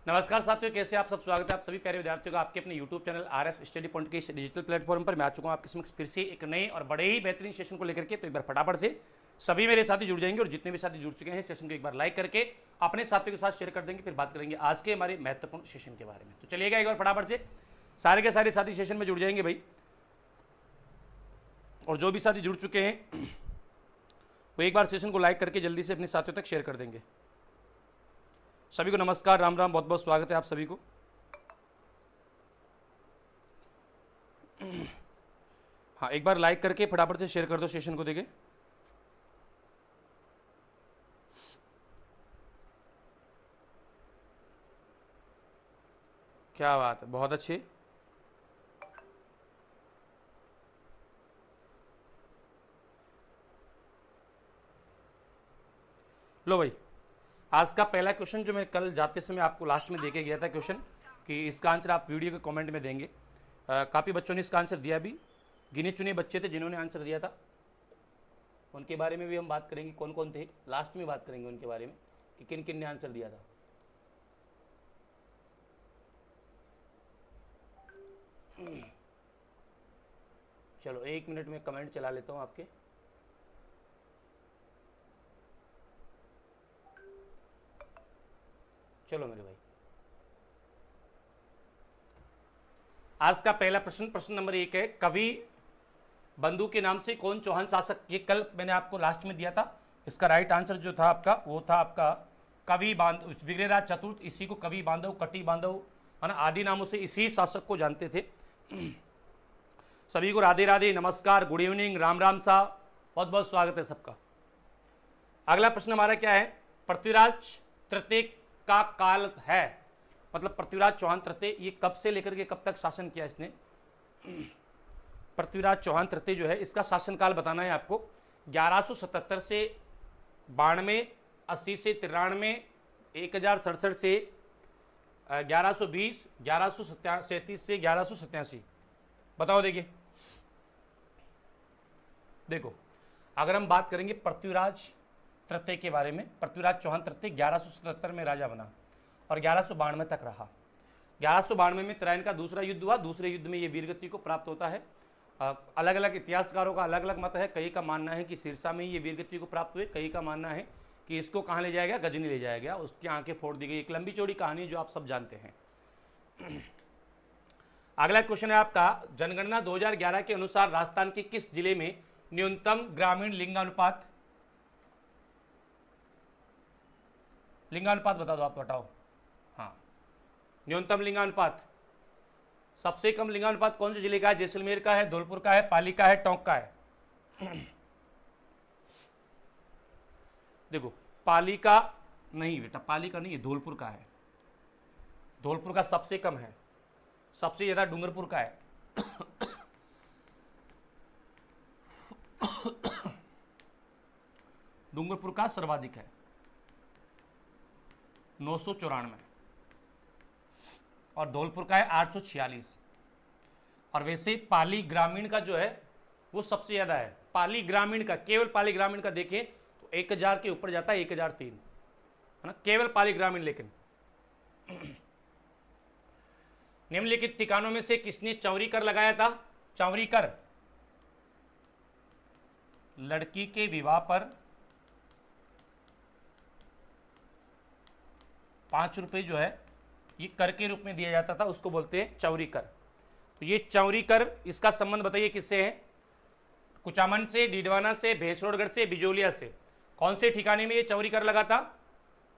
नमस्कार साथियों, कैसे आप सब। स्वागत है आप सभी प्यारे विद्यार्थियों का आपके अपने YouTube channel RS study point के डिजिटल प्लेटफॉर्म पर। मैं आ चुका हूं आपके समक्ष फिर से एक नए और बड़े ही बेहतरीन सेशन को लेकर के। तो एक बार फटाफट से सभी मेरे साथी जुड़ जाएंगे और जितने भी साथी जुड़ चुके हैं सेशन को एक बार लाइक करके अपने साथियों के साथ शेयर कर देंगे। फिर बात करेंगे आज के हमारे महत्वपूर्ण सेशन के बारे में। तो चलिएगा एक बार फटाफट से सारे के सारे साथी सेशन में जुड़ जाएंगे भाई। और जो भी साथी जुड़ चुके हैं वो एक बार सेशन को लाइक करके जल्दी से अपने साथियों तक शेयर कर देंगे। सभी को नमस्कार, राम राम, बहुत बहुत स्वागत है आप सभी को। हाँ, एक बार लाइक करके फटाफट से शेयर कर दो सेशन को। देखे क्या बात है, बहुत अच्छे। लो भाई, आज का पहला क्वेश्चन जो मैं कल जाते समय आपको लास्ट में देके गया था क्वेश्चन कि इसका आंसर आप वीडियो के कमेंट में देंगे। काफ़ी बच्चों ने इसका आंसर दिया भी। गिने चुने बच्चे थे जिन्होंने आंसर दिया था, उनके बारे में भी हम बात करेंगे। कौन कौन थे लास्ट में बात करेंगे उनके बारे में कि किन किन ने आंसर दिया था। चलो 1 मिनट में कमेंट चला लेता हूँ आपके। चलो मेरे भाई, आज का पहला प्रश्न, प्रश्न नंबर 1 है, कवि बंधु के नाम से कौन चौहान शासक। ये कल मैंने आपको लास्ट में दिया था। इसका राइट आंसर जो था आपका वो था आपका कवि विग्रहराज चतुर्थ। इसी को कवि बांधव, कटी बांधव है ना, आदि नामों से इसी शासक को जानते थे। सभी को राधे राधे, नमस्कार, गुड इवनिंग, राम राम सा, बहुत बहुत स्वागत है सबका। अगला प्रश्न हमारा क्या है, पृथ्वीराज तृतीय का काल है, मतलब पृथ्वीराज चौहान तृतीय ये कब से लेकर के कब तक शासन किया इसने। पृथ्वीराज चौहान तृतीय जो है इसका शासनकाल बताना है आपको। 1177 से 92, 80 से 93, 1067 से 1120, 1137 से 1187। बताओ। देखो अगर हम बात करेंगे पृथ्वीराज तृतीय के बारे में, पृथ्वीराज चौहान तृतीय 1177 में राजा बना और 1192 तक रहा। 1192 में त्रायन का दूसरा युद्ध हुआ। दूसरे युद्ध में ये वीरगति को प्राप्त होता है। अलग अलग इतिहासकारों का अलग अलग मत है। कई का मानना है कि सिरसा में ही ये वीरगति को प्राप्त हुए, कई का मानना है कि इसको कहाँ ले जाया गया, गजनी ले जाया गया, उसकी आंखें फोड़ दी गई। एक लंबी चौड़ी कहानी जो आप सब जानते हैं। अगला क्वेश्चन है आपका, जनगणना 2011 के अनुसार राजस्थान के किस जिले में न्यूनतम ग्रामीण लिंगानुपात बता दो आप, बताओ। हाँ, न्यूनतम लिंगानुपात, सबसे कम लिंगानुपात कौन से जिले का है। जैसलमेर का है, धौलपुर का है, पाली का है, टोंक का है। देखो पाली का नहीं बेटा, पाली का नहीं है, धौलपुर का है। धौलपुर का सबसे कम है, सबसे ज्यादा डूंगरपुर का है। डूंगरपुर का सर्वाधिक है, 994, और धौलपुर का है 846। और वैसे पाली ग्रामीण का जो है वो सबसे ज्यादा है। पाली ग्रामीण का, केवल पाली ग्रामीण का देखें तो 1000 के ऊपर जाता है, 1003 है ना, केवल पाली ग्रामीण। लेकिन निम्नलिखित ठिकानों में से किसने चौरी कर लगाया था। चौरी कर, लड़की के विवाह पर 5 रुपये जो है ये कर के रूप में दिया जाता था, उसको बोलते हैं चौरी कर। तो ये चौरी कर, इसका संबंध बताइए किससे है। कुचामन से, डीडवाना से, भैंसरोडगढ़ से, बिजोलिया से। कौन से ठिकाने में ये चौरी कर लगा था।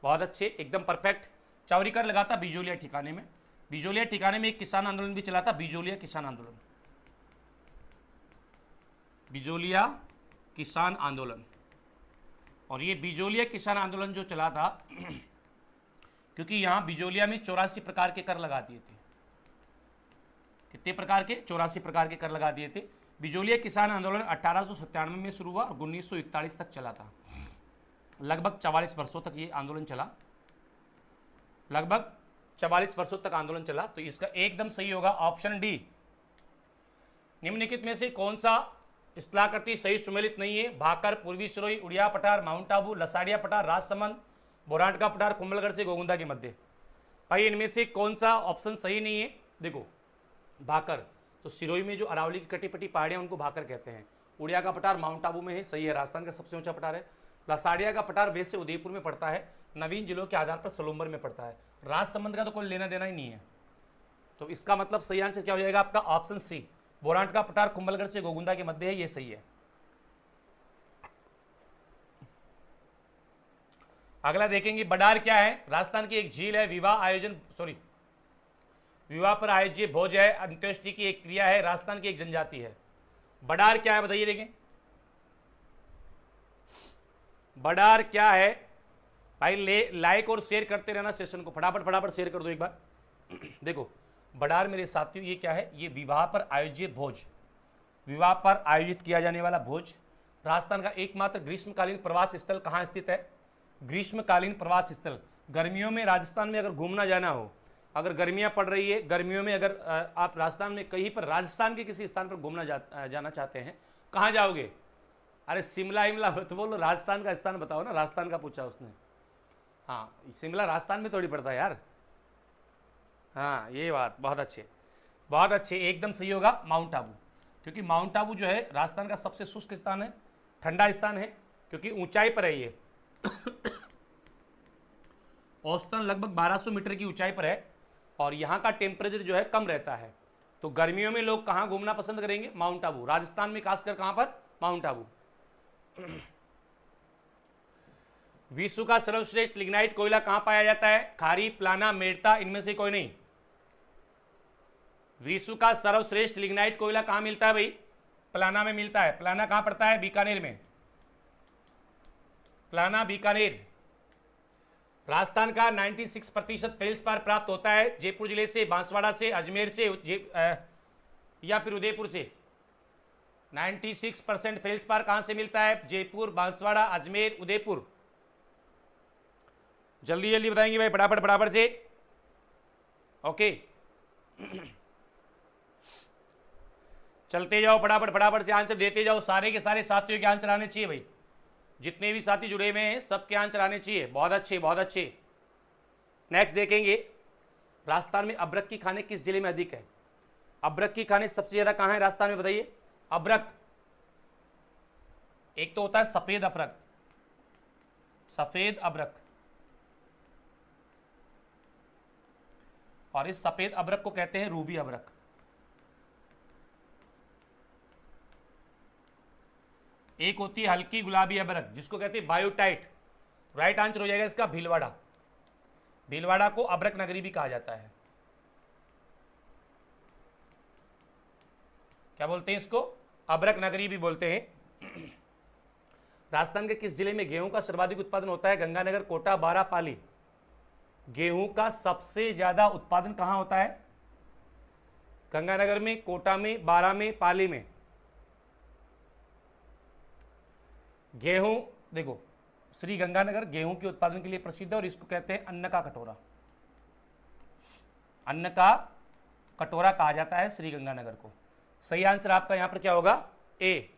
बहुत अच्छे, एकदम परफेक्ट। चौरी कर लगा था बिजोलिया ठिकाने में। बिजोलिया ठिकाने में एक किसान आंदोलन भी चला था, बिजोलिया किसान आंदोलन। बिजोलिया किसान आंदोलन। और ये बिजोलिया किसान आंदोलन जो चला था क्योंकि यहाँ बिजोलिया में 84 प्रकार के कर लगा दिए थे। कितने प्रकार के, 84 प्रकार के कर लगा दिए थे। बिजोलिया किसान आंदोलन 1897 में शुरू हुआ और 1941 तक चला था। लगभग 44 वर्षों तक ये आंदोलन चला, लगभग 44 वर्षों तक आंदोलन चला। तो इसका एकदम सही होगा ऑप्शन डी। निम्नलिखित में से कौन सा स्थलाकृति सही सुमेलित नहीं है। भाकर, पूर्वी सिरोही, उड़िया पठार, माउंट आबू, लसाड़िया पठार, राजसमंद, बोरांट का पठार, कुंभलगढ़ से गोगुंदा के मध्य। भाई इनमें से कौन सा ऑप्शन सही नहीं है? देखो भाकर, तो सिरोही में जो अरावली की कटी पटी पहाड़ियाँ उनको भाकर कहते हैं। उड़िया का पठार माउंट आबू में है, सही है, राजस्थान का सबसे ऊंचा पठार है। लसाड़िया का पठार वेस्ट से उदयपुर में पड़ता है, नवीन जिलों के आधार पर सोलंबर में पड़ता है। राजसमंद का तो कोई लेना देना ही नहीं है, तो इसका मतलब सही आंसर क्या हो जाएगा आपका? Option C. बोरांट का पठार कुंभलगढ़ से गोगुंदा के मध्य है, ये सही है। अगला देखेंगे, बडार क्या है? राजस्थान की एक झील है, विवाह पर आयोजित भोज है, अंत्येष्टि की एक क्रिया है, राजस्थान की एक जनजाति है। बडार क्या है बताइए? देखें बडार क्या है भाई? लाइक और शेयर करते रहना सेशन को, फटाफट फटाफट शेयर कर दो एक बार। देखो बडार मेरे साथियों ये क्या है? ये विवाह पर आयोजित भोज, विवाह पर आयोजित किया जाने वाला भोज। राजस्थान का एकमात्र ग्रीष्मकालीन प्रवास स्थल कहाँ स्थित है? ग्रीष्मकालीन प्रवास स्थल। गर्मियों में राजस्थान में अगर घूमना जाना हो, अगर गर्मियाँ पड़ रही है, गर्मियों में अगर आप राजस्थान में कहीं पर, राजस्थान के किसी स्थान पर घूमना जाना चाहते हैं, कहाँ जाओगे? अरे शिमला इमला तो बोलो, राजस्थान का स्थान बताओ ना, राजस्थान का पूछा उसने। हाँ शिमला राजस्थान में थोड़ी पड़ता है यार। हाँ ये बात, बहुत अच्छे बहुत अच्छे, एकदम सही होगा माउंट आबू, क्योंकि माउंट आबू जो है राजस्थान का सबसे शुष्क स्थान है, ठंडा स्थान है, क्योंकि ऊंचाई पर है ये। औसतन लगभग 1200 मीटर की ऊंचाई पर है, और यहाँ का टेम्परेचर जो है कम रहता है। तो गर्मियों में लोग कहाँ घूमना पसंद करेंगे? माउंट आबू। राजस्थान में खासकर कहाँ पर? माउंट आबू। विश्व का सर्वश्रेष्ठ लिग्नाइट कोयला कहाँ पाया जाता है? खारी, प्लाना, मेड़ता, इनमें से कोई नहीं। विश्व का सर्वश्रेष्ठ लिग्नाइट कोयला कहाँ मिलता है भाई? प्लाना में मिलता है। प्लाना कहाँ पड़ता है? बीकानेर में। प्लाना बीकानेर। राजस्थान का 96% फेल्सपार प्राप्त होता है जयपुर जिले से, बांसवाड़ा से, अजमेर से या फिर उदयपुर से। 96% फेल्सपार कहाँ से मिलता है? जयपुर, बांसवाड़ा, अजमेर, उदयपुर। जल्दी जल्दी बताएंगे भाई, फटाफट फटाफट से। ओके चलते जाओ, फटाफट फटाफट से आंसर देते जाओ। सारे के सारे साथियों के आंसर आने चाहिए भाई, जितने भी साथी जुड़े हुए हैं सबके आंसर आने चाहिए। बहुत अच्छे बहुत अच्छे। नेक्स्ट देखेंगे, राजस्थान में अबरक की खाने किस जिले में अधिक है? अबरक की खाने सबसे ज्यादा कहाँ है राजस्थान में बताइए? अबरक, एक तो होता है सफेद अबरक, सफेद अबरक, और इस सफेद अबरक को कहते हैं रूबी अबरक। एक होती है हल्की गुलाबी अबरक, जिसको कहते हैं बायोटाइट। राइट आंसर हो जाएगा इसका भीलवाड़ा। भीलवाड़ा को अबरक नगरी भी कहा जाता है। क्या बोलते हैं इसको? अबरक नगरी भी बोलते हैं। राजस्थान के किस जिले में गेहूं का सर्वाधिक उत्पादन होता है? गंगानगर, कोटा, बारा, पाली। गेहूं का सबसे ज्यादा उत्पादन कहां होता है? गंगानगर में, कोटा में, बारा में, पाली में। गेहूं देखो, श्री गंगानगर गेहूं के उत्पादन के लिए प्रसिद्ध है, और इसको कहते हैं अन्न का कटोरा। अन्न का कटोरा कहा जाता है श्री गंगानगर को। सही आंसर आपका यहां पर क्या होगा? ए।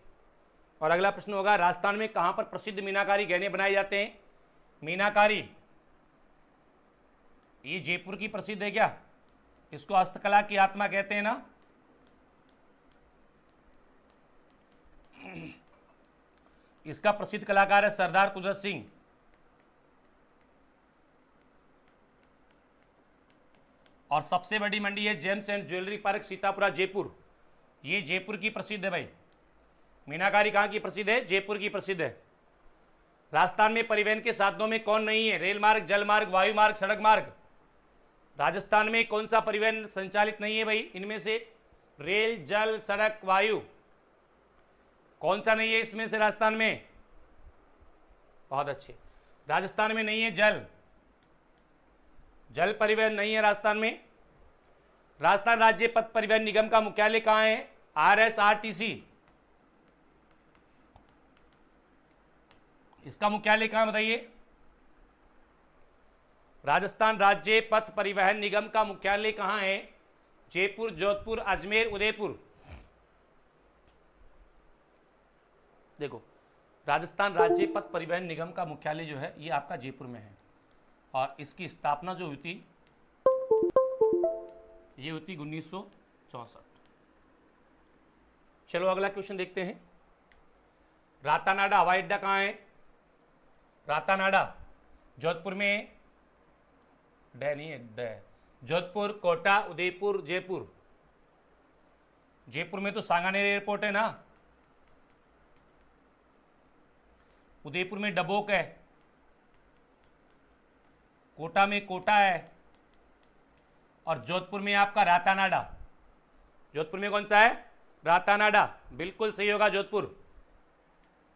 और अगला प्रश्न होगा, राजस्थान में कहां पर प्रसिद्ध मीनाकारी गहने बनाए जाते हैं? मीनाकारी, ये जयपुर की प्रसिद्ध है क्या? इसको हस्तकला की आत्मा कहते हैं ना। इसका प्रसिद्ध कलाकार है सरदार कुदरत सिंह। और सबसे बड़ी मंडी है James and jewellery park, Sitapura, Jaipur. ये जयपुर की प्रसिद्ध है भाई। मीनाकारी कहाँ की प्रसिद्ध है? जयपुर की प्रसिद्ध है। राजस्थान में परिवहन के साधनों में कौन नहीं है? रेल मार्ग, जल मार्ग, वायु मार्ग, सड़क मार्ग। राजस्थान में कौन सा परिवहन संचालित नहीं है भाई? इनमें से रेल, जल, सड़क, वायु, कौन सा नहीं है इसमें से राजस्थान में? बहुत अच्छे। राजस्थान में नहीं है जल, जल परिवहन नहीं है राजस्थान में। राजस्थान राज्य पथ परिवहन निगम का मुख्यालय कहाँ है? RSRTC। इसका मुख्यालय कहाँ बताइए? राजस्थान राज्य पथ परिवहन निगम का मुख्यालय कहाँ है? जयपुर, जोधपुर, अजमेर, उदयपुर। देखो, राजस्थान राज्य पथ परिवहन निगम का मुख्यालय जो है ये आपका जयपुर में है, और इसकी स्थापना जो हुई थी ये होती 1964। चलो अगला क्वेश्चन देखते हैं। रातानाडा हवाई अड्डा कहाँ है? रातानाडा जोधपुर में है, डे नहीं है, डे। जोधपुर, कोटा, उदयपुर, जयपुर। जयपुर में तो सांगानेर एयरपोर्ट है ना, उदयपुर में डबोक है, कोटा में कोटा है, और जोधपुर में आपका रातानाडा। जोधपुर में कौन सा है? रातानाडा। बिल्कुल सही होगा जोधपुर।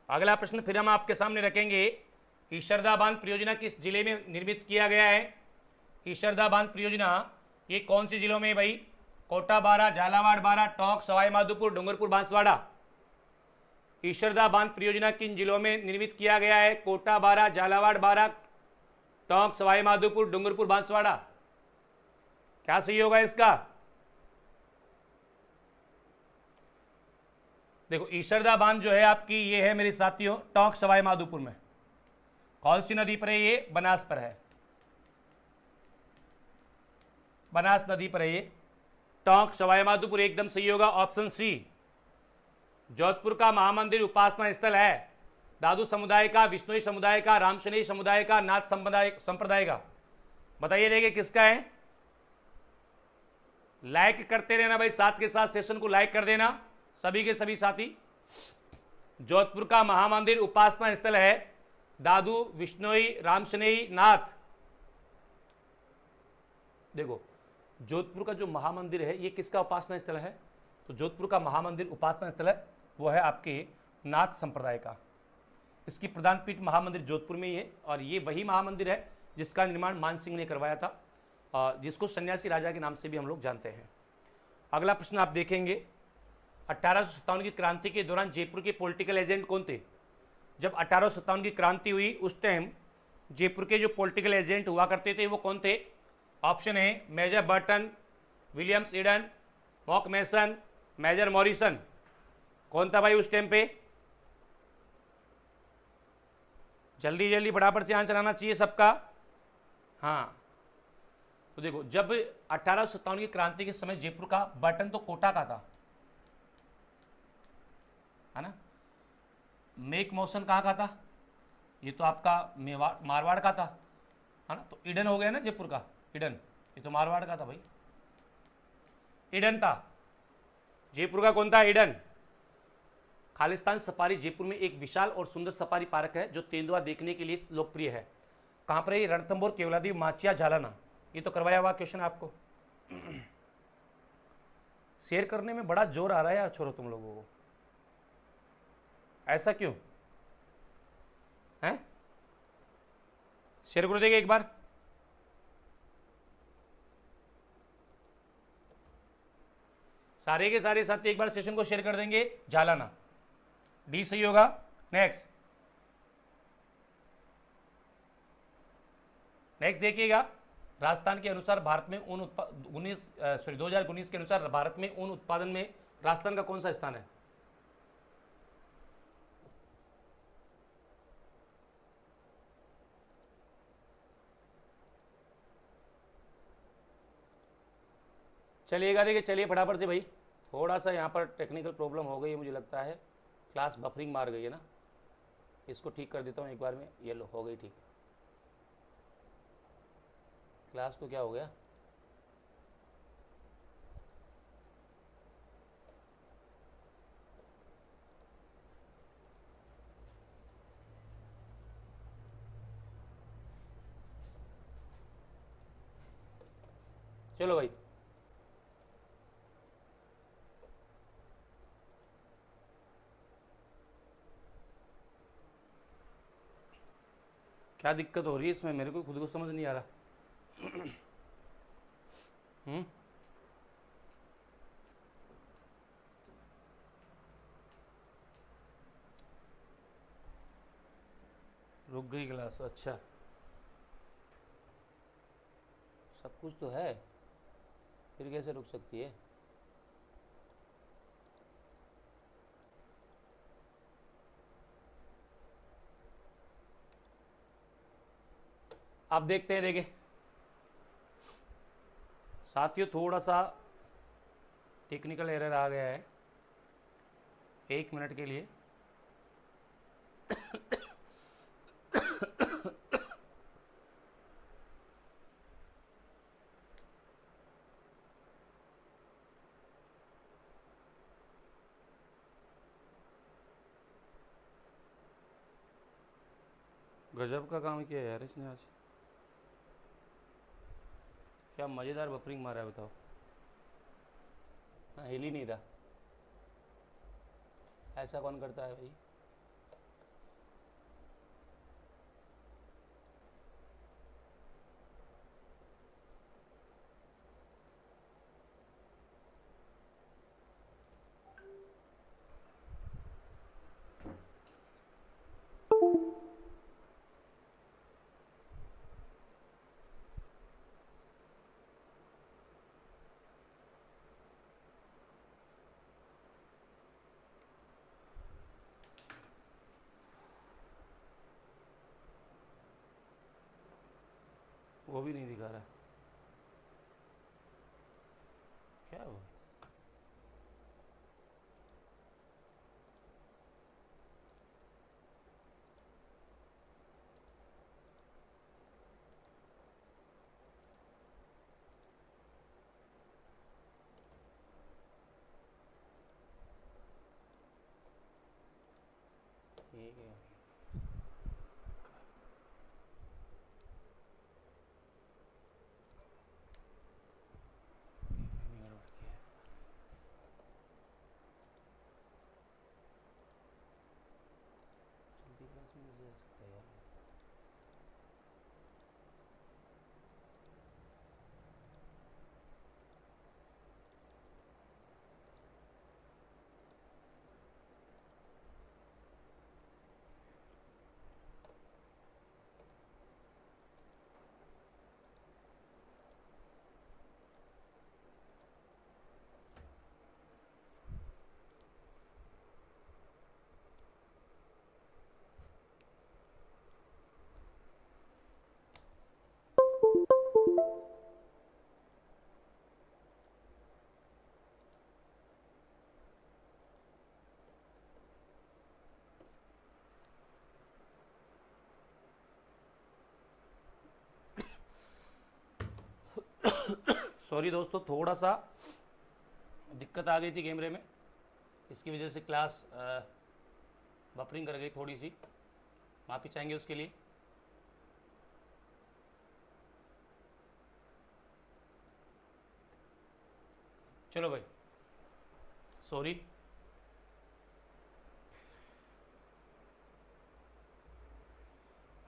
अगला प्रश्न फिर हम आपके सामने रखेंगे। ईशरदा बांध परियोजना किस जिले में निर्मित किया गया है? ईशरदा बांध परियोजना ये कौन से जिलों में है भाई? कोटा 12, झालावाड़ 12, टोंक, सवाई माधोपुर, डूंगरपुर, बांसवाड़ा। ईशरदा बांध परियोजना किन जिलों में निर्मित किया गया है? कोटा 12, झालावाड़ 12, टोंक, सवाई माधोपुर, डूंगरपुर, बांसवाड़ा। क्या सही होगा इसका? देखो ईशरदा बांध जो है आपकी ये है मेरे साथियों टोंक सवाई माधोपुर में। कौन सी नदी पर है ये? बनास पर है, बनास नदी पर है ये। टोंक सवाई माधोपुर एकदम सही होगा, ऑप्शन सी। जोधपुर का महामंदिर उपासना स्थल है दादू समुदाय का, विष्णोई समुदाय का, रामशनी समुदाय का, नाथ संप्रदाय का। बताइए देंगे किसका है? लाइक करते रहना भाई, साथ के साथ सेशन को लाइक कर देना सभी के सभी साथी। जोधपुर का महामंदिर उपासना स्थल है दादू, विष्णोई, रामशनी, नाथ। देखो जोधपुर का जो महामंदिर है ये किसका उपासना स्थल है? तो जोधपुर का महामंदिर उपासना स्थल है वो है आपके नाथ संप्रदाय का। इसकी प्रधान पीठ महामंदिर जोधपुर में ही है, और ये वही महामंदिर है जिसका निर्माण मान सिंह ने करवाया था, जिसको सन्यासी राजा के नाम से भी हम लोग जानते हैं। अगला प्रश्न आप देखेंगे, 1857 की क्रांति के दौरान जयपुर के पॉलिटिकल एजेंट कौन थे? जब 1857 की क्रांति हुई उस टाइम जयपुर के जो पॉलिटिकल एजेंट हुआ करते थे वो कौन थे? ऑप्शन है Major Burton, Williams Eden, Mock Mason, Major Morrison. कौन था भाई उस टाइम पे? जल्दी जल्दी फटाफट से आंसर आना चाहिए सबका। हाँ तो देखो जब 1857 की क्रांति के समय जयपुर का बर्टन तो कोटा का था, है ना। मेक मोशन कहाँ का था? ये तो आपका मारवाड़ का था, है ना। तो ईडन हो गया ना जयपुर का, ईडन ये तो मारवाड़ का था भाई, ईडन था। जयपुर का कौन था? ईडन। खालिस्तान सफारी जयपुर में एक विशाल और सुंदर सफारी पार्क है जो तेंदुआ देखने के लिए लोकप्रिय है। कहाँ पर है ये? रणथंभौर, केवलादेव, माचिया, झालाना। ये तो करवाया हुआ क्वेश्चन आपको। शेयर करने में बड़ा जोर आ रहा है यार छोरो तुम लोगों को, ऐसा क्यों है? शेयर करो देंगे एक बार। सारे के सारे साथी एक बार सेशन को शेयर कर देंगे। झालाना, डी सही होगा। नेक्स्ट देखिएगा, राजस्थान के अनुसार भारत में ऊन 2019 के अनुसार भारत में ऊन उत्पादन में राजस्थान का कौन सा स्थान है? चलिएगा देखिए, चलिए फटाफट से भाई। थोड़ा सा यहाँ पर टेक्निकल प्रॉब्लम हो गई है मुझे लगता है, क्लास बफरिंग मार गई है ना। इसको ठीक कर देता हूँ एक बार में। ये लो हो गई ठीक। क्लास को क्या हो गया? चलो भाई, क्या दिक्कत हो रही है इसमें? मेरे को खुद को समझ नहीं आ रहा। रुक गई क्लास? अच्छा, सब कुछ तो है, फिर कैसे रुक सकती है? आप देखते हैं, देखिए साथियों थोड़ा सा टेक्निकल एरर आ गया है, 1 मिनट के लिए। गजब का काम किया यार इसने आज, क्या मज़ेदार बफरिंग मारा है बताओ। हाँ, हिल ही नहीं रहा, ऐसा कौन करता है भाई। वो भी नहीं दिखा रहा, क्या वो। ठीक है, जल्दी क्लास में जा सकता है यार। सॉरी दोस्तों, थोड़ा सा दिक्कत आ गई थी कैमरे में, इसकी वजह से क्लास बफरिंग कर गई थोड़ी सी, माफ़ी चाहेंगे उसके लिए। चलो भाई, सॉरी।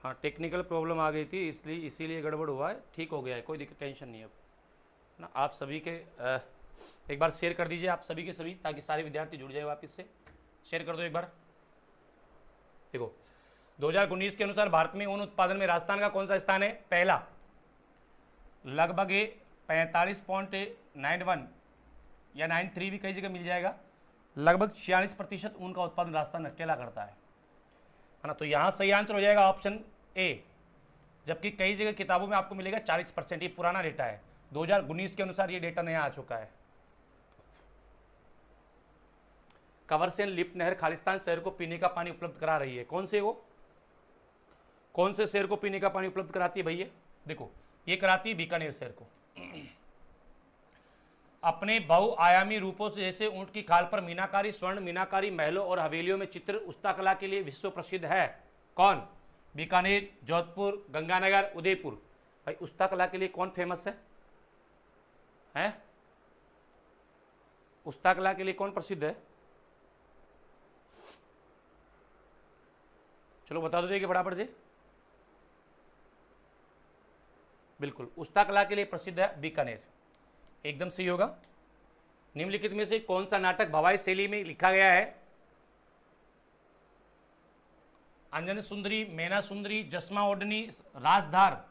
हाँ, टेक्निकल प्रॉब्लम आ गई थी, इसलिए इसीलिए गड़बड़ हुआ है, ठीक हो गया है, कोई दिक्कत टेंशन नहीं है अब, है ना। आप सभी के एक बार शेयर कर दीजिए, आप सभी के सभी, ताकि सारे विद्यार्थी जुड़ जाए वापस से। शेयर कर दो एक बार। देखो 2019 के अनुसार भारत में ऊन उत्पादन में राजस्थान का कौन सा स्थान है? पहला, लगभग 45.91 या 93 भी कई जगह मिल जाएगा, लगभग 46% ऊन का उत्पादन राजस्थान अकेला करता है ना। तो यहाँ सही आंसर हो जाएगा ऑप्शन ए, जबकि कई जगह किताबों में आपको मिलेगा 40%। ये पुराना डेटा है, 2019 के अनुसार ये डेटा नया आ चुका है। कवरसेन लिफ्ट नहर खालिस्तान शहर को पीने का पानी उपलब्ध करा रही है, कौन से शहर को पीने का पानी उपलब्ध कराती है भैया? देखो, ये कराती है बीकानेर शहर को। अपने बहुआयामी रूपों से, जैसे ऊंट की खाल पर मीनाकारी, स्वर्ण मीनाकारी, महलों और हवेलियों में चित्र, उस्ता कला के लिए विश्व प्रसिद्ध है। कौन? बीकानेर, जोधपुर, गंगानगर, उदयपुर। भाई उस्ता कला के लिए कौन फेमस है? उस्ता कला के लिए कौन प्रसिद्ध है? चलो बता दो देखिए फटाफट से। बिल्कुल, उस्ता कला के लिए प्रसिद्ध है बीकानेर, एकदम सही होगा। निम्नलिखित में से कौन सा नाटक भवाई शैली में लिखा गया है? अंजन सुंदरी, मैना सुंदरी, जसमा ओढ़नी, राजधार।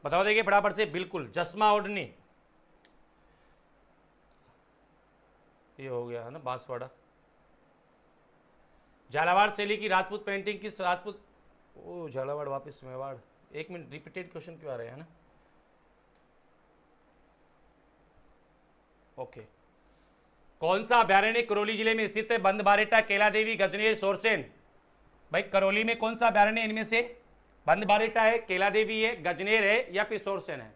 बताओ देखिए फटाफट से। बिल्कुल, जसमा ओढ़नी, ये हो गया है ना बांसवाड़ा। झालावाड़ शैली की राजपूत पेंटिंग झालावाड़ वापस मेवाड़। एक मिनट, रिपीटेड क्वेश्चन क्यों आ रहे हैं ना? ओके। कौन सा अभ्यारण्य करौली जिले में स्थित है? बंदबारेटा, केला देवी, गजनेर, सोरसेन। भाई करौली में कौन सा अभ्यारण्य इनमें से? बंदबारेटा है, केला देवी है, गजनेर है या फिर सोरसेन है?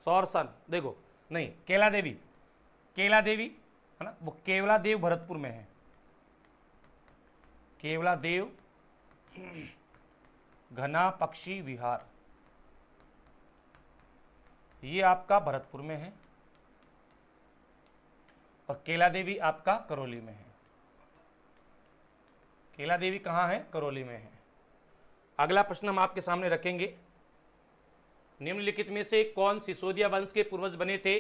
सोरसन, देखो नहीं, केला देवी, केला देवी है ना, वो केवला देव भरतपुर में है। केवला देव घना पक्षी विहार, ये आपका भरतपुर में है और केला देवी आपका करौली में है। केला देवी कहाँ है? करौली में है। अगला प्रश्न हम आपके सामने रखेंगे। निम्नलिखित में से कौन सिसोदिया वंश के पूर्वज बने थे?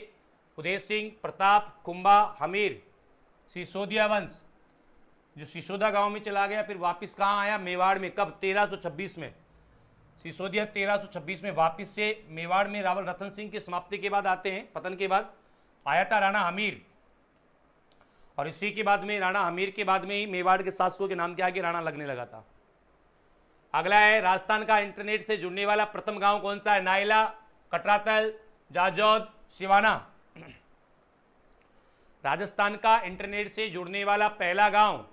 उदय सिंह, प्रताप, कुंभा, हमीर। सिसोदिया वंश जो सिसोदा गांव में चला गया, फिर वापस कहाँ आया? मेवाड़ में। कब? 1326 में। सिसोदिया 1326 में वापस से मेवाड़ में रावल रतन सिंह की समाप्ति के बाद आते हैं, पतन के बाद आया था राणा हमीर, और इसी के बाद में राणा हमीर के बाद में ही मेवाड़ के शासकों के नाम के आगे राणा लगने लगा था। अगला है, राजस्थान का इंटरनेट से जुड़ने वाला प्रथम गांव कौन सा है? नाइला, कटरातल, जाजौद, सिवाना। राजस्थान का इंटरनेट से जुड़ने वाला पहला गांव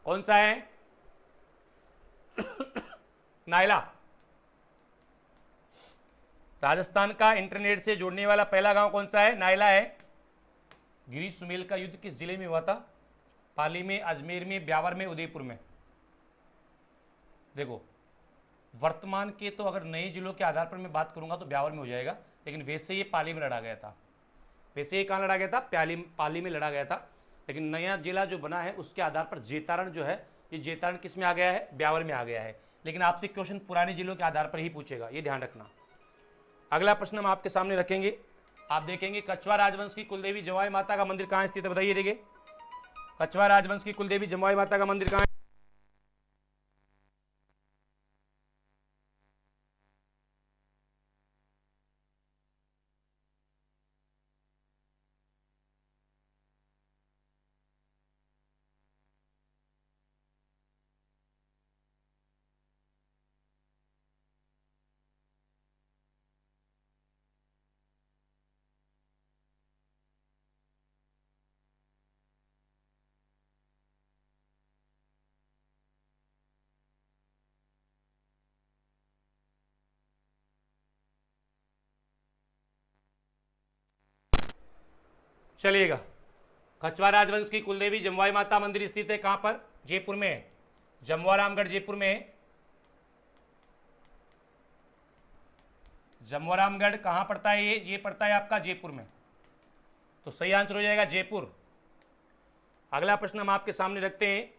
कौन सा है? नाइला। राजस्थान का इंटरनेट से जुड़ने वाला पहला गांव कौन सा है? नाइला है। गिरी सुमेल का युद्ध किस जिले में हुआ था? पाली में, अजमेर में, ब्यावर में, उदयपुर में। देखो वर्तमान के तो अगर नए जिलों के आधार पर मैं बात करूंगा तो ब्यावर में हो जाएगा, लेकिन वैसे ये पाली में लड़ा गया था। वैसे ये कहाँ लड़ा गया था? पाली में लड़ा गया था, लेकिन नया जिला जो बना है उसके आधार पर जेतारण जो है, ये जेतारण किस में आ गया है? ब्यावर में आ गया है। लेकिन आपसे क्वेश्चन पुराने जिलों के आधार पर ही पूछेगा, ये ध्यान रखना। अगला प्रश्न हम आपके सामने रखेंगे। आप देखेंगे कछवा राजवंश की कुलदेवी जमुई माता का मंदिर कहाँ स्थित है? बताइए। देखिए कछवा राजवंश की कुलदेवी जमुई माता का मंदिर कहाँ है? चलिएगा, कछवा राजवंश की कुलदेवी जमुई माता मंदिर स्थित है कहां पर? जयपुर में है। जमुआ रामगढ़ जयपुर में है। जमुआ रामगढ़ कहां पड़ता है? ये पड़ता है आपका जयपुर में, तो सही आंसर हो जाएगा जयपुर। अगला प्रश्न हम आपके सामने रखते हैं।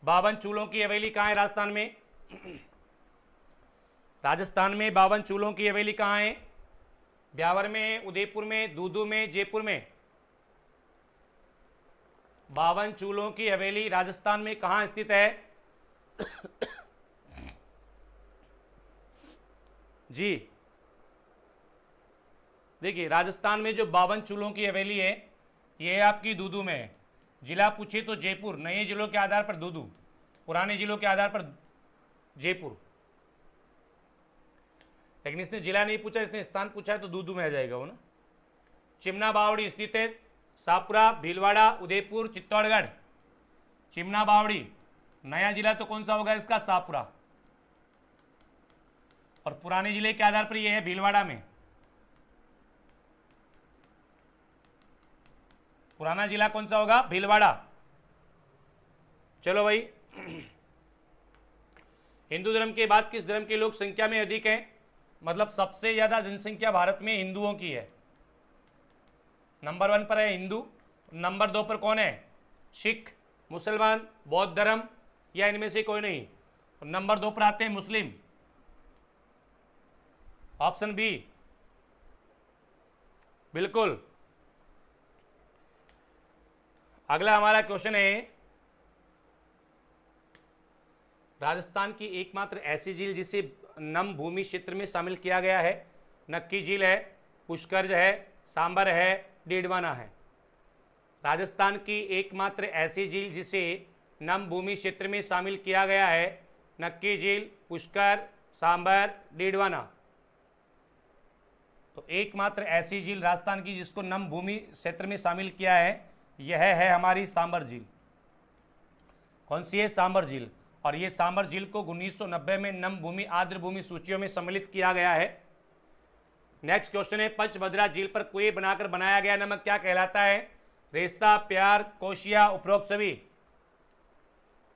52 चूलों की हवेली कहां है राजस्थान में? राजस्थान में 52 चूलों की हवेली कहां है? ब्यावर में, उदयपुर में, दूदू में, जयपुर में। 52 चूलों की हवेली राजस्थान में कहां स्थित है? जी देखिए, राजस्थान में जो 52 चूलों की हवेली है ये आपकी दूदू में है। जिला पूछे तो जयपुर, नए जिलों के आधार पर दूदू, पुराने जिलों के आधार पर जयपुर। लेकिन इसने जिला नहीं पूछा, इसने स्थान पूछा है, तो दूदू में आ जाएगा वो ना। चिमना बावड़ी स्थित है शाहपुरा, भीलवाड़ा, उदयपुर, चित्तौड़गढ़। चिमना बावड़ी नया जिला तो कौन सा होगा इसका? शाहपुरा। और पुराने जिले के आधार पर यह है भीलवाड़ा में। पुराना जिला कौन सा होगा? भीलवाड़ा। चलो भाई, हिंदू धर्म के बाद किस धर्म के लोग संख्या में अधिक हैं? मतलब सबसे ज्यादा जनसंख्या भारत में हिंदुओं की है। नंबर 1 पर है हिंदू, नंबर 2 पर कौन है? सिख, मुसलमान, बौद्ध धर्म, या इनमें से कोई नहीं। नंबर 2 पर आते हैं मुस्लिम। ऑप्शन बी बिल्कुल। अगला हमारा क्वेश्चन है, राजस्थान की एकमात्र ऐसी झील जिसे नम भूमि क्षेत्र में शामिल किया गया है? नक्की झील है, पुष्कर है, सांबर है, डीडवाना है। राजस्थान की एकमात्र ऐसी झील जिसे नम भूमि क्षेत्र में शामिल किया गया है? नक्की झील, पुष्कर, सांबर, डीडवाना। तो एकमात्र ऐसी झील राजस्थान की जिसको नम भूमि क्षेत्र में शामिल किया है यह है हमारी सांबर झील। कौन सी है? सांबर झील। और ये सांबर झील को 1990 में नम भूमि आर्द्र भूमि सूचियों में सम्मिलित किया गया है। नेक्स्ट क्वेश्चन है, पंचभद्रा झील पर कुएं बनाकर बनाया गया नमक क्या कहलाता है? रेस्ता, प्यार, कोशिया, उपरोक्त सभी।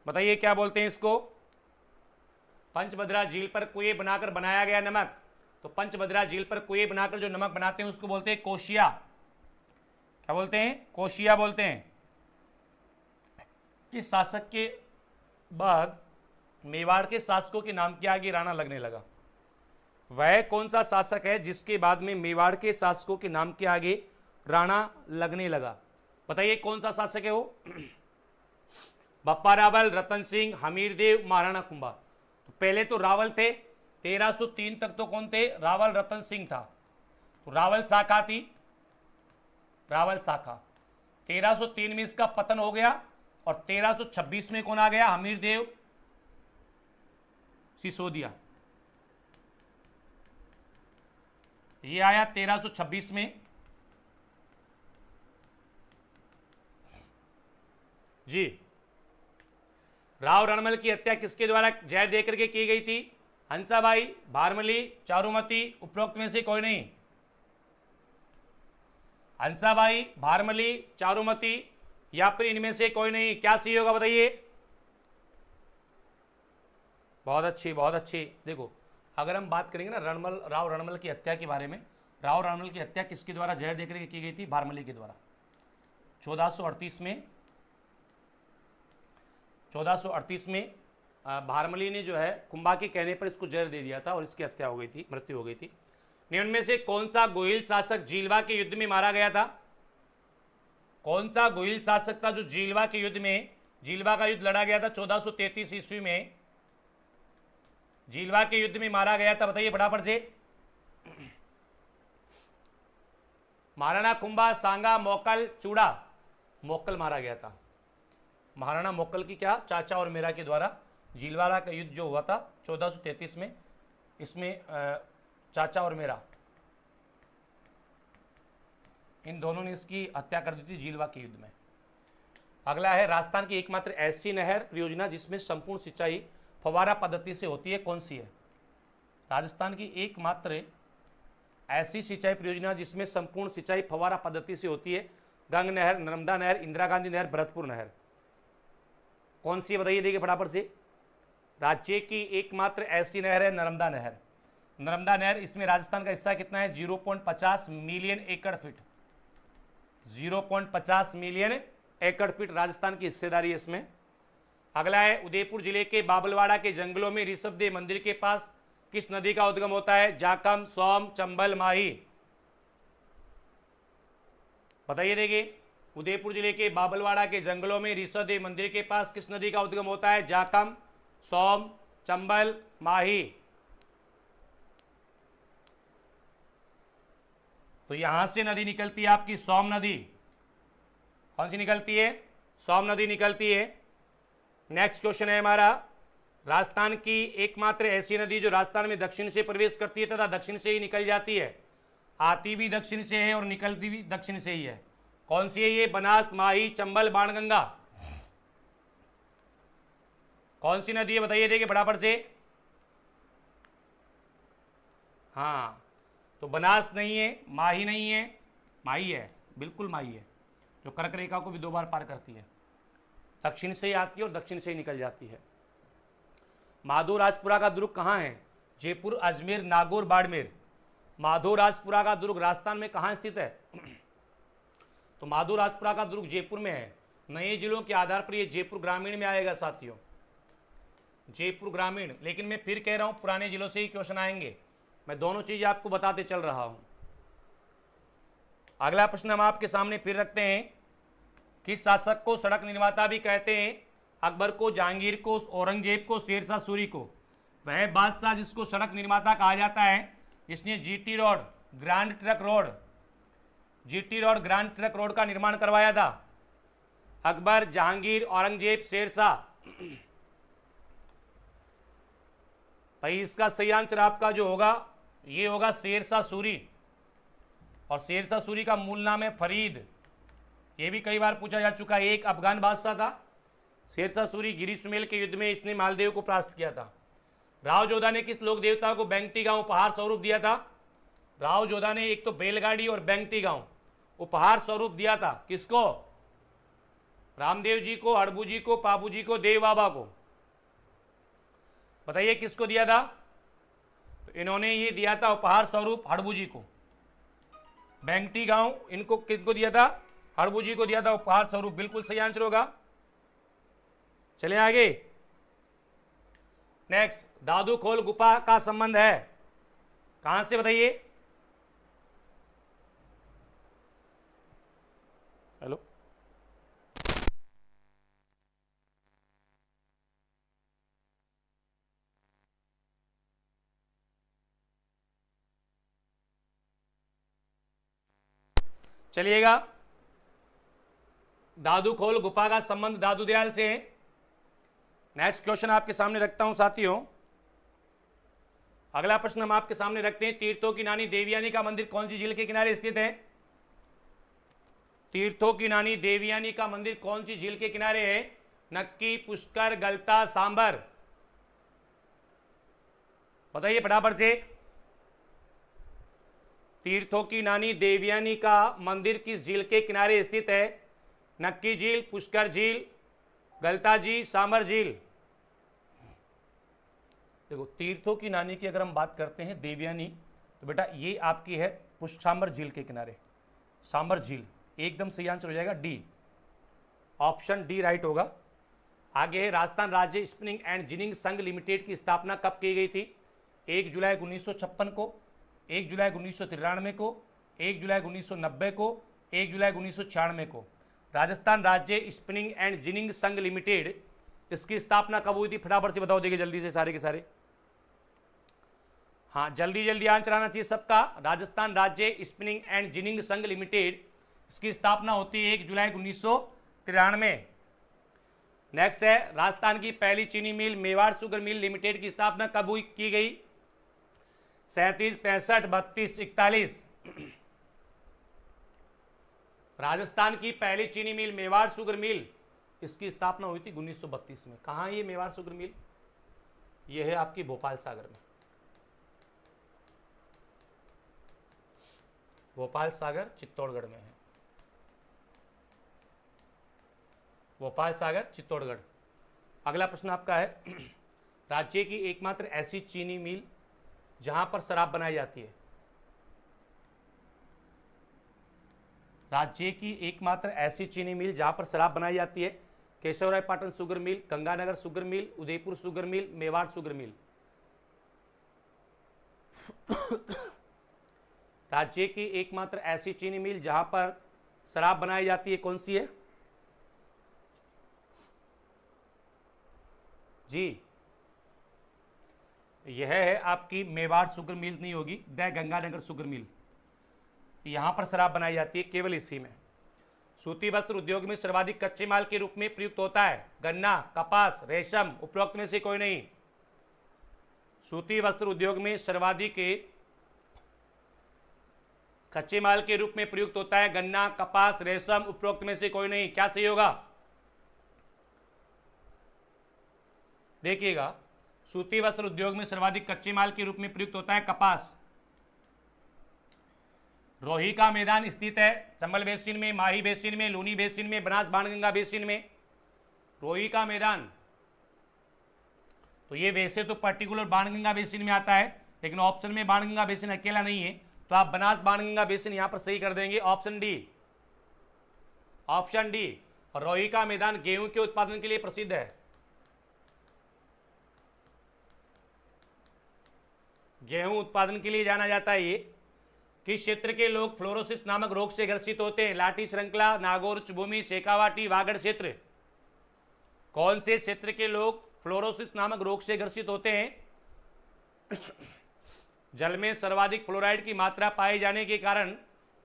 बताइए क्या बोलते हैं इसको? पंचभद्रा झील पर कुएं बनाकर बनाया गया नमक, तो पंचभद्रा झील पर कुएं बनाकर जो नमक बनाते हैं उसको बोलते हैं कोशिया। क्या बोलते हैं? कोशिया बोलते हैं। इस शासक के बाद मेवाड़ के शासकों के नाम के आगे राणा लगने लगा। वह कौन सा शासक है जिसके बाद में मेवाड़ के शासकों के नाम के आगे राणा लगने लगा? बताइए कौन सा शासक है वो? बप्पा रावल, रतन सिंह, हमीरदेव, महाराणा कुंभा। तो पहले तो रावल थे, 1303 तक तो कौन थे? रावल रतन सिंह था। तो रावल शाखा थी, रावल शाखा। 1303 में इसका पतन हो गया और 1326 में कौन आ गया? हमीरदेव सिसोदिया। ये आया 1326 में। जी, राव रणमल की हत्या किसके द्वारा जहर देकर के की गई थी? हंसाबाई, भारमली, चारुमती, उपरोक्त में से कोई नहीं। हंसाबाई, भारमली, चारुमती या फिर इनमें से कोई नहीं। क्या सही होगा बताइए? बहुत अच्छी, बहुत अच्छी। देखो, अगर हम बात करेंगे ना राव रणमल की हत्या के बारे में, राव रणमल की हत्या किसके द्वारा जहर देकर के की गई थी? भारमली के द्वारा। 1438 में 1438 में भारमली ने जो है कुंभा के कहने पर इसको जहर दे दिया था और इसकी हत्या हो गई थी, मृत्यु हो गई थी। निम्न में से कौन सा गोहिल शासक जीलवा के युद्ध में मारा गया था? कौन सा गोहिल शासक था जो जीलवा के युद्ध में, जीलवा का युद्ध लड़ा गया था 1433 ईस्वी में, जीलवा के युद्ध में मारा गया था? बताइए फटाफट से। महाराणा कुंभा, सांगा, मोकल, चूड़ा। मोकल मारा गया था। महाराणा मोकल की क्या? चाचा और मेरा के द्वारा जीलवाड़ा का युद्ध जो हुआ था 1433 में, इसमें चाचा और मेरा, इन दोनों ने इसकी हत्या कर दी थी जीलवा के युद्ध में। अगला है, राजस्थान की एकमात्र ऐसी नहर परियोजना जिसमें संपूर्ण सिंचाई फव्वारा पद्धति से होती है, कौन सी है? राजस्थान की एकमात्र ऐसी सिंचाई परियोजना जिसमें संपूर्ण सिंचाई फव्वारा पद्धति से होती है, गंग नहर, नर्मदा नहर, इंदिरा गांधी नहर, भरतपुर नहर। कौन सी है बताइए? देखिए फटाफट से। राज्य की एकमात्र ऐसी नहर है नर्मदा नहर। नर्मदा नहर, इसमें राजस्थान का हिस्सा कितना है? 0.50 मिलियन एकड़ फीट। 0.50 मिलियन एकड़ फीट राजस्थान की हिस्सेदारी है इसमें। अगला है, उदयपुर जिले के बाबलवाड़ा के जंगलों में ऋषभदेव मंदिर के पास किस नदी का उद्गम होता है? जाकम, सोम, चंबल, माही। बताइए। देखिए, उदयपुर जिले के बाबलवाड़ा के जंगलों में ऋषभदेव मंदिर के पास किस नदी का उद्गम होता है? जाकम, सोम, चंबल, माही। तो यहां से नदी निकलती है आपकी सोम नदी। कौन सी निकलती है? सोम नदी निकलती है। नेक्स्ट क्वेश्चन है हमारा, राजस्थान की एकमात्र ऐसी नदी जो राजस्थान में दक्षिण से प्रवेश करती है तथा दक्षिण से ही निकल जाती है। आती भी दक्षिण से है और निकलती भी दक्षिण से ही है। कौन सी है ये? बनास, माही, चंबल, बाणगंगा। कौन सी नदी है बताइए? देखिए फटाफट से। हाँ, तो बनास नहीं है, माही नहीं है, माही है, बिल्कुल माही है, जो कर्क रेखा को भी 2 बार पार करती है। दक्षिण से ही आती है और दक्षिण से ही निकल जाती है। माधोराजपुरा का दुर्ग कहाँ है? जयपुर, अजमेर, नागौर, बाड़मेर। माधोराजपुरा का दुर्ग राजस्थान में कहाँ स्थित है? तो माधोराजपुरा का दुर्ग जयपुर में है। नए जिलों के आधार पर ये जयपुर ग्रामीण में आएगा साथियों, जयपुर ग्रामीण। लेकिन मैं फिर कह रहा हूं पुराने जिलों से ही क्वेश्चन आएंगे। मैं दोनों चीजें आपको बताते चल रहा हूं। अगला प्रश्न हम आपके सामने फिर रखते हैं, किस शासक को सड़क निर्माता भी कहते हैं? अकबर को, जहांगीर को, औरंगजेब को, शेरशाह सूरी को। वह बादशाह जिसको सड़क निर्माता कहा जाता है, जिसने GT road, grand truck road, GT road, grand truck road का निर्माण करवाया था। अकबर, जहांगीर, औरंगजेब, शेरशाह। भाई इसका सही आंसर आपका जो होगा ये होगा शेरशाह सूरी। और शेरशाह सूरी का मूल नाम है फरीद। ये भी कई बार पूछा जा चुका है। एक अफगान बादशाह था शेरशाह सूरी, गिरी सुमेल के युद्ध में इसने मालदेव को परास्त किया था। राव जोधा ने किस लोक देवता को बैंगटी गांव उपहार स्वरूप दिया था? राव जोधा ने एक तो बैलगाड़ी और बैंगटी गांव उपहार स्वरूप दिया था। किसको? रामदेव जी को, हड़बू जी को, पाबू जी को, देव बाबा को। बताइए किसको दिया था? तो इन्होंने ये दिया था उपहार स्वरूप हड़बू जी को। बैंगटी गांव इनको किसको दिया था? हड़बू जी को दिया था उपहार स्वरूप। बिल्कुल सही आंसर होगा। चलें आगे। नेक्स्ट, दादू खोल गुफा का संबंध है कहां से? बताइए। हेलो, चलिएगा। दादू खोल गुफा का संबंध दादू दयाल से है। नेक्स्ट क्वेश्चन आपके सामने रखता हूं साथियों। अगला प्रश्न हम आपके सामने रखते हैं। तीर्थों की नानी देवयानी का मंदिर कौन सी झील के किनारे स्थित है? तीर्थों की नानी देवयानी का मंदिर कौन सी झील के किनारे है? नक्की, पुष्कर, गलता, सांबर। बताइए फटाफट से। तीर्थों की नानी देवयानी का मंदिर किस झील के किनारे स्थित है? नक्की झील, पुष्कर झील, गलता झील, सांबर झील। देखो, तीर्थों की नानी की अगर हम बात करते हैं देवयानी, तो बेटा ये आपकी है सांबर झील के किनारे, सांबर झील। एकदम सही आंसर हो जाएगा डी, ऑप्शन डी राइट होगा। आगे है, राजस्थान राज्य स्पिनिंग एंड जिनिंग संघ लिमिटेड की स्थापना कब की गई थी? 1 जुलाई 1956 को, 1 जुलाई 1993 को, 1 जुलाई 1990 को, 1 जुलाई 1996 को। राजस्थान राज्य स्पिनिंग एंड जिनिंग संघ लिमिटेड, इसकी स्थापना कब हुई थी? फटाफट से बताओ, देखिए जल्दी से सारे के सारे। हाँ, जल्दी जल्दी आंसर आना चाहिए सबका। राजस्थान राज्य स्पिनिंग एंड जिनिंग संघ लिमिटेड, इसकी स्थापना होती है 1 जुलाई 1993। नेक्स्ट है, राजस्थान की पहली चीनी मिल मेवाड़ शुगर मिल लिमिटेड की स्थापना कब हुई की गई? 37, 65, 32, 41। राजस्थान की पहली चीनी मिल मेवाड़ शुगर मिल, इसकी स्थापना हुई थी 1932 में। कहाँ है ये मेवाड़ शुगर मिल? ये है आपकी भोपाल सागर में। भोपाल सागर चित्तौड़गढ़ में है। भोपाल सागर चित्तौड़गढ़। अगला प्रश्न आपका है, राज्य की एकमात्र ऐसी चीनी मिल जहां पर शराब बनाई जाती है। राज्य की एकमात्र ऐसी चीनी मिल जहां पर शराब बनाई जाती है। Keshavrai Patan sugar mill, Ganganagar sugar mill, Udaipur sugar mill, Mewar sugar mill. राज्य की एकमात्र ऐसी चीनी मिल जहां पर शराब बनाई जाती है कौन सी है? जी, यह है आपकी मेवाड़ शुगर मिल नहीं होगी, द गंगानगर शुगर मिल। यहां पर शराब बनाई जाती है केवल इसी में। सूती वस्त्र उद्योग में सर्वाधिक कच्चे माल के रूप में प्रयुक्त होता है? गन्ना, कपास, रेशम, उपरोक्त में से कोई नहीं। सूती वस्त्र उद्योग में सर्वाधिक कच्चे माल के रूप में प्रयुक्त होता है गन्ना, कपास, रेशम, उपरोक्त में से कोई नहीं। क्या सही होगा? देखिएगा, सूती वस्त्र उद्योग में सर्वाधिक कच्चे माल के रूप में प्रयुक्त होता है कपास। रोही का मैदान स्थित है चंबल बेसिन में, माही बेसिन में, लूनी बेसिन में, बनास बाणगंगा बेसिन में। रोही का मैदान, तो ये वैसे तो पर्टिकुलर बाणगंगा बेसिन में आता है, लेकिन ऑप्शन में बाणगंगा बेसिन अकेला नहीं है, तो आप बनास बाणगंगा बेसिन यहां पर सही कर देंगे। Option D, option D. और रोही का मैदान गेहूं के उत्पादन के लिए प्रसिद्ध है। गेहूं उत्पादन के लिए जाना जाता है ये। किस क्षेत्र के लोग फ्लोरोसिस नामक रोग से ग्रसित होते हैं? लाठी श्रृंखला, नागौर उच्चभूमि, शेखावाटी, वागड़ क्षेत्र। कौन से क्षेत्र के लोग फ्लोरोसिस नामक रोग से ग्रसित होते हैं? जल में सर्वाधिक फ्लोराइड की मात्रा पाए जाने के कारण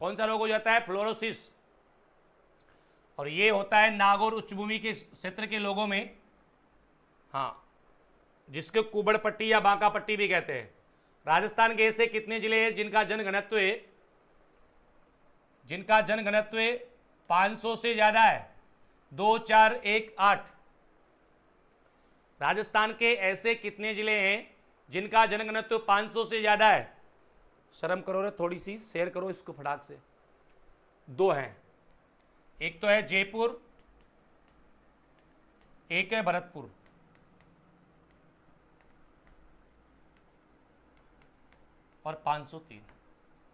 कौन सा रोग हो जाता है? फ्लोरोसिस। और ये होता है नागौर उच्चभूमि के क्षेत्र के लोगों में, हाँ, जिसको कुबड़ पट्टी या बांका पट्टी भी कहते हैं। राजस्थान के ऐसे कितने जिले हैं जिनका जनघनत्व जिनका जनघनत्व 500 से ज्यादा है, 2 4 1 8। राजस्थान के ऐसे कितने जिले हैं जिनका जनघनत्व 500 से ज्यादा है? शर्म करो रे थोड़ी सी, शेयर करो इसको फटाक से। 2 हैं, एक तो है जयपुर, एक है भरतपुर। और 503।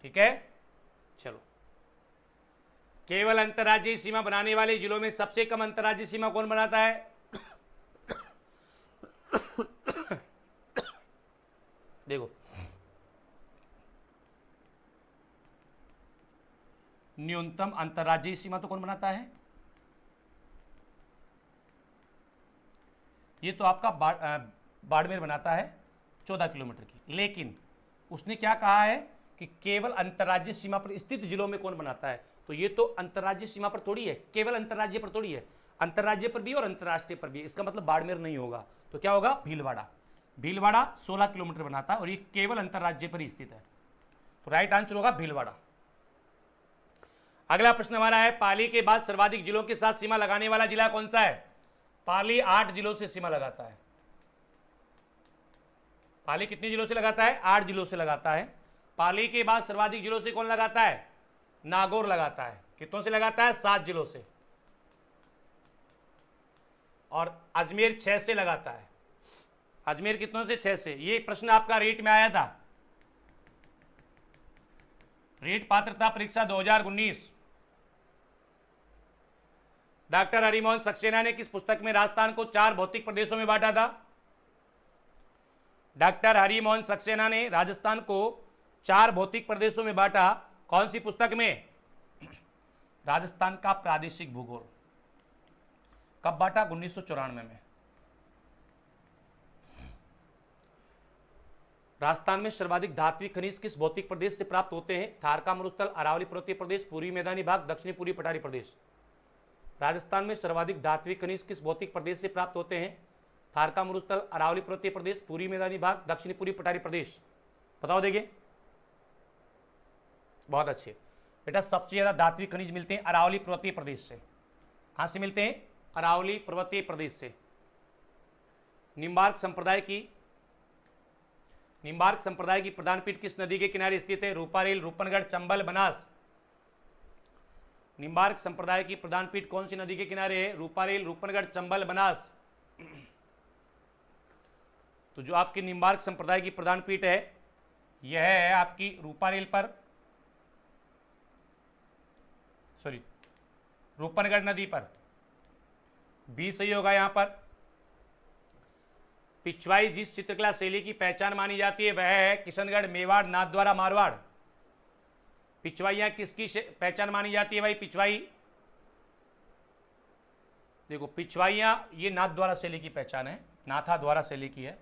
ठीक है, चलो। केवल अंतर्राज्यीय सीमा बनाने वाले जिलों में सबसे कम अंतर्राज्यीय सीमा कौन बनाता है? देखो, न्यूनतम अंतर्राज्यीय सीमा तो कौन बनाता है? ये तो आपका बाड़मेर बनाता है 14 किलोमीटर की। लेकिन उसने क्या कहा है कि केवल अंतर्राज्यीय सीमा पर स्थित जिलों में कौन बनाता है? तो ये तो अंतर्राज्यीय सीमा पर थोड़ी है, केवल अंतर्राज्यीय पर थोड़ी है, अंतर्राज्यीय पर भी और अंतर्राष्ट्रीय पर भी। इसका मतलब बाड़मेर नहीं होगा, तो क्या होगा? भीलवाड़ा। भीलवाड़ा 16 किलोमीटर बनाता है और ये केवल अंतर्राज्यीय पर ही स्थित है, तो राइट आंसर होगा भीलवाड़ा। अगला प्रश्न हमारा है, पाली के बाद सर्वाधिक जिलों के साथ सीमा लगाने वाला जिला कौन सा है? पाली 8 जिलों से सीमा लगाता है। पाली कितने जिलों से लगाता है? 8 जिलों से लगाता है। पाली के बाद सर्वाधिक जिलों से कौन लगाता है? नागौर लगाता है। कितनों से लगाता है? 7 जिलों से। और अजमेर 6 से लगाता है। अजमेर कितनों से? 6 से। ये प्रश्न आपका रेट में आया था, रेट पात्रता परीक्षा 2019। डॉक्टर हरिमोहन सक्सेना ने किस पुस्तक में राजस्थान को 4 भौतिक प्रदेशों में बांटा था? डॉक्टर हरिमोहन सक्सेना ने राजस्थान को 4 भौतिक प्रदेशों में बांटा, कौन सी पुस्तक में? राजस्थान का प्रादेशिक भूगोल। कब बांटा? 1994 में। राजस्थान में सर्वाधिक धात्विक खनिज किस भौतिक प्रदेश से प्राप्त होते हैं? थारका मरुस्थल, अरावली पर्वतीय प्रदेश, पूर्वी मैदानी भाग, दक्षिणी पूर्वी पठारी प्रदेश। राजस्थान में सर्वाधिक धात्विक खनिज किस भौतिक प्रदेश से प्राप्त होते हैं? थारका मरुस्थल, अरावली पर्वतीय प्रदेश, पूर्वी मैदानी भाग, दक्षिणी पूर्वी पठारी प्रदेश। बताओ देंगे। बहुत अच्छे बेटा, सबसे ज्यादा धात्विक खनिज मिलते हैं अरावली पर्वतीय प्रदेश से। कहां से मिलते हैं? अरावली पर्वतीय प्रदेश से। निम्बार्क संप्रदाय की प्रधान पीठ किस नदी के किनारे स्थित है? रूपारेल, रूपनगढ़, चंबल, बनास। निम्बार्क संप्रदाय की प्रधान पीठ कौन सी नदी के किनारे है? रूपारेल, रूपनगढ़, चंबल, बनास। तो जो आपकी निम्बार्क संप्रदाय की प्रधान पीठ है यह है आपकी रूपारेल पर, सॉरी रूपनगढ़ नदी पर। बी सही होगा यहां पर। पिछवाई जिस चित्रकला शैली की पहचान मानी जाती है वह है किशनगढ़, मेवाड़, नाथद्वारा, मारवाड़। पिछवाइयां किसकी पहचान मानी जाती है भाई? पिछवाई, देखो पिछवाइयां ये नाथद्वारा शैली की पहचान है, नाथा द्वारा शैली की है।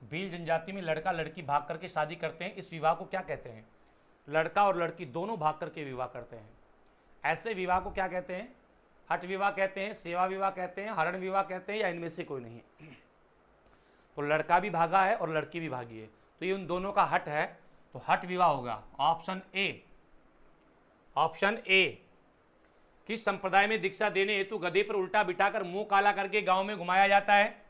भील जनजाति में लड़का लड़की भाग करके शादी करते हैं, इस विवाह को क्या कहते हैं? लड़का और लड़की दोनों भाग करके विवाह करते हैं, ऐसे विवाह को क्या कहते हैं? हठ विवाह कहते हैं, सेवा विवाह कहते हैं, हरण विवाह कहते हैं, या इनमें से कोई नहीं? तो लड़का भी भागा है और लड़की भी भागी है, तो ये उन दोनों का हट है, तो हट विवाह होगा। Option A. Option A. किस संप्रदाय में दीक्षा देने हेतु गधे पर उल्टा बिठाकर मुंह काला करके गांव में घुमाया जाता है?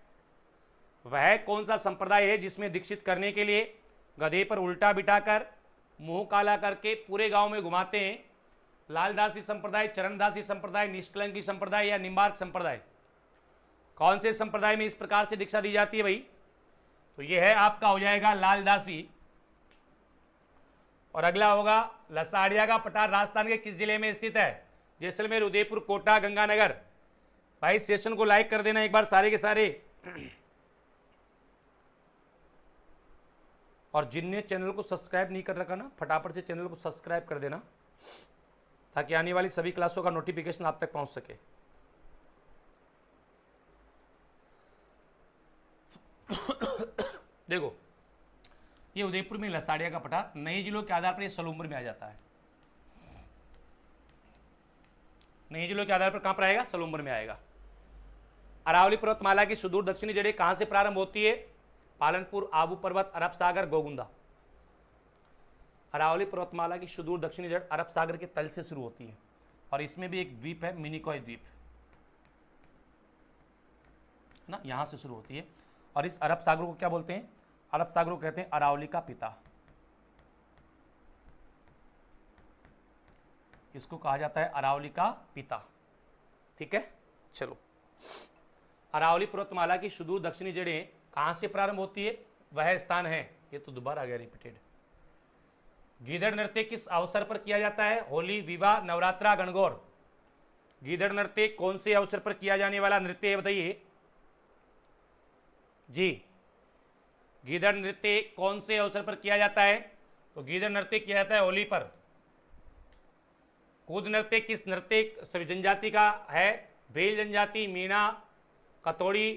वह कौन सा संप्रदाय है जिसमें दीक्षित करने के लिए गधे पर उल्टा बिठाकर मुंह काला करके पूरे गांव में घुमाते हैं? लालदासी संप्रदाय, चरणदासी संप्रदाय, निष्कलंकी संप्रदाय या निम्बार्क संप्रदाय? कौन से संप्रदाय में इस प्रकार से दीक्षा दी जाती है भाई? तो यह है आपका हो जाएगा लालदासी। और अगला होगा लसाड़िया का पठार राजस्थान के किस जिले में स्थित है? जैसलमेर, उदयपुर, कोटा, गंगानगर। भाई सेशन को लाइक कर देना एक बार सारे के सारे। और जिनने चैनल को सब्सक्राइब नहीं कर रखा ना, फटाफट से चैनल को सब्सक्राइब कर देना ताकि आने वाली सभी क्लासों का नोटिफिकेशन आप तक पहुंच सके। देखो ये उदयपुर में लसाड़िया का पठार, नए जिलों के आधार पर ये सलूम्बर में आ जाता है। नए जिलों के आधार पर कहां पर आएगा? सलूम्बर में आएगा। अरावली पर्वतमाला की सुदूर दक्षिणी जड़ें कहां से प्रारंभ होती है? पालनपुर, आबू पर्वत, अरब सागर, गोगुंदा। अरावली पर्वतमाला की सुदूर दक्षिणी जड़ अरब सागर के तल से शुरू होती है और इसमें भी एक द्वीप है मिनिकॉय द्वीप, है ना, यहाँ से शुरू होती है। और इस अरब सागर को क्या बोलते हैं? अरब सागर को कहते हैं अरावली का पिता। इसको कहा जाता है अरावली का पिता। ठीक है, चलो। अरावली पर्वतमाला की सुदूर दक्षिणी जड़ें कहाँ से प्रारंभ होती है? वह स्थान है, ये तो दोबारा आ गया रिपीटेड। गीदड़ नृत्य किस अवसर पर किया जाता है? होली, विवाह, नवरात्रा, गणगौर। गीदड़ नृत्य कौन से अवसर पर किया जाने वाला नृत्य है बताइए जी? गीदड़ नृत्य कौन से अवसर पर किया जाता है? तो गीदड़ नृत्य किया जाता है होली पर। कूद नृत्य किस नृत्य जनजाति का है? भेल जनजाति, मीना, कतोड़ी,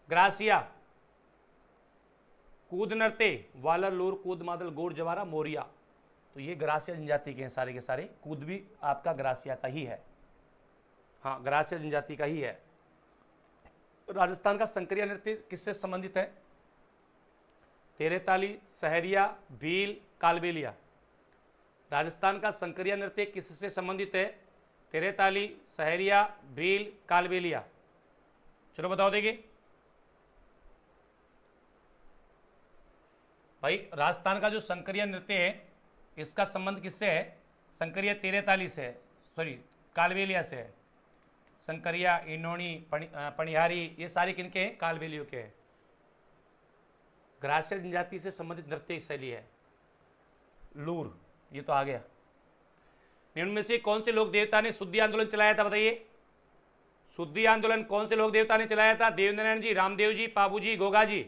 ग्रासिया। कूद नृत्य वालर, लूर, कूद, मादल, गोड़, जवारा, मोरिया। तो ये ग्रासिया जनजाति के हैं सारे के सारे। कूद भी आपका ग्रासिया का ही है, हाँ, ग्रासिया जनजाति का ही है। राजस्थान का संकरिया नृत्य किससे संबंधित है? तेरेताली, सहरिया, भील, कालबेलिया। राजस्थान का संकरिया नृत्य किससे संबंधित है? तेरेताली, सहरिया, भील, कालबेलिया। चलो बताओ देंगे भाई। राजस्थान का जो संकरिया नृत्य है इसका संबंध किससे है? संकरिया तेरेताली से है, सॉरी कालबेलिया से है। संकरिया, इनोनी, पणिहारी, ये सारे किनके हैं? कालबेलियों के हैं। ग्रासिया जनजाति से संबंधित नृत्य शैली है लूर, ये तो आ गया। निम्न में से कौन से लोक देवता ने शुद्धि आंदोलन चलाया था बताइए? शुद्धि आंदोलन कौन से लोक देवता ने चलाया था? देवनारायण जी, रामदेव जी, पाबू जी, गोगा जी।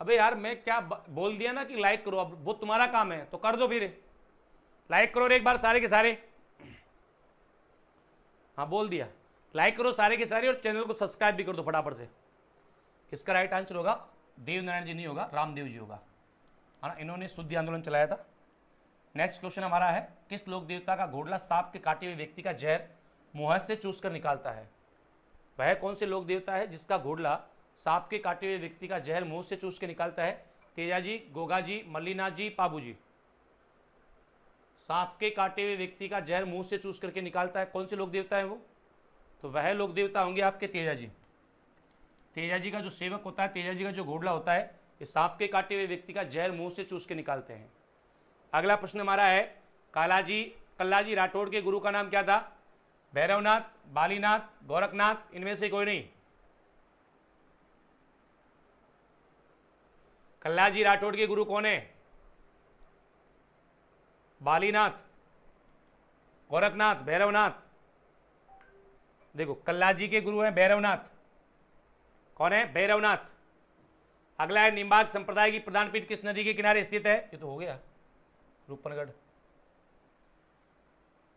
अबे यार मैं क्या बोल दिया ना कि लाइक करो, अब वो तुम्हारा काम है तो कर दो, फिर लाइक करो एक बार सारे के सारे। हाँ बोल दिया, लाइक करो सारे के सारे और चैनल को सब्सक्राइब भी कर दो फटाफट से। इसका राइट आंसर होगा देवनारायण जी नहीं होगा, रामदेव जी होगा, है ना। इन्होंने शुद्धि आंदोलन चलाया था। नेक्स्ट क्वेश्चन हमारा है, किस लोक देवता का घोड़ला सांप के काटे हुए व्यक्ति का जहर मुंह से चूस कर निकालता है? वह कौन से लोक देवता है जिसका घोड़ला सांप के काटे हुए व्यक्ति का जहर मुंह से चूस के निकालता है? तेजाजी, गोगाजी, मल्लीनाथ जी, पाबू जी। सांप के काटे हुए व्यक्ति का जहर मुंह से चूस करके निकालता है, कौन से लोक देवता है वो? तो वह लोक देवता होंगे आपके तेजाजी। तेजाजी का जो सेवक होता है, तेजाजी का जो घोड़ला होता है, ये सांप के काटे हुए व्यक्ति का जहर मुंह से चूस के निकालते हैं। अगला प्रश्न हमारा है, कल्लाजी राठौड़ के गुरु का नाम क्या था? भैरवनाथ, बालीनाथ, गोरखनाथ, इनमें से कोई नहीं। कल्लाजी राठौड़ के गुरु कौन है? बालीनाथ, गोरखनाथ, भैरवनाथ। देखो कल्लाजी के गुरु हैं भैरवनाथ। कौन है? भैरवनाथ। अगला है, निम्बार्क संप्रदाय की प्रधान पीठ किस नदी के किनारे स्थित है? ये तो हो गया, रूपनगढ़।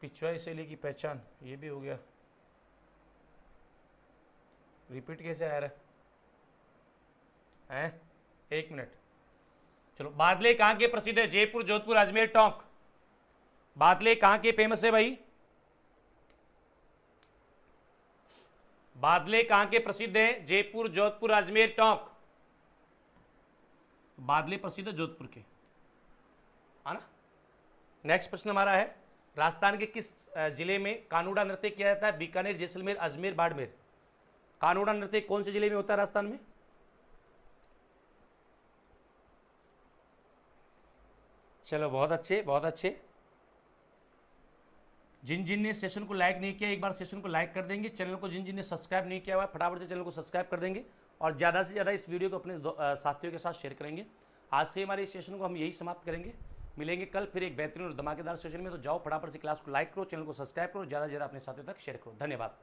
पिछवाई शैली की पहचान, ये भी हो गया। रिपीट कैसे आ रहा है? एक मिनट, चलो। बादले कहाँ के प्रसिद्ध है? जयपुर, जोधपुर, अजमेर, टोंक। बादले कहाँ के फेमस है भाई? बादले कहाँ के प्रसिद्ध है? जयपुर, जोधपुर, अजमेर, टोंक। बादले प्रसिद्ध है जोधपुर के, है ना। नेक्स्ट प्रश्न हमारा है, राजस्थान के किस जिले में कानूड़ा नृत्य किया जाता है? बीकानेर, जैसलमेर, अजमेर, बाड़मेर। कानूड़ा नृत्य कौन से जिले में होता है राजस्थान में? चलो बहुत अच्छे, बहुत अच्छे। जिन जिन ने सेशन को लाइक नहीं किया एक बार सेशन को लाइक कर देंगे। चैनल को जिन जिन ने सब्सक्राइब नहीं किया हुआ फटाफट से चैनल को सब्सक्राइब कर देंगे और ज़्यादा से ज़्यादा इस वीडियो को अपने साथियों के साथ शेयर करेंगे। आज से हमारे इस सेशन को हम यही समाप्त करेंगे। मिलेंगे कल फिर एक बेहतरीन और धमाकेदार सेशन में। तो जाओ फटाफट से क्लास को लाइक करो, चैनल को सब्सक्राइब करो, ज़्यादा से ज़्यादा अपने साथियों तक शेयर करो। धन्यवाद।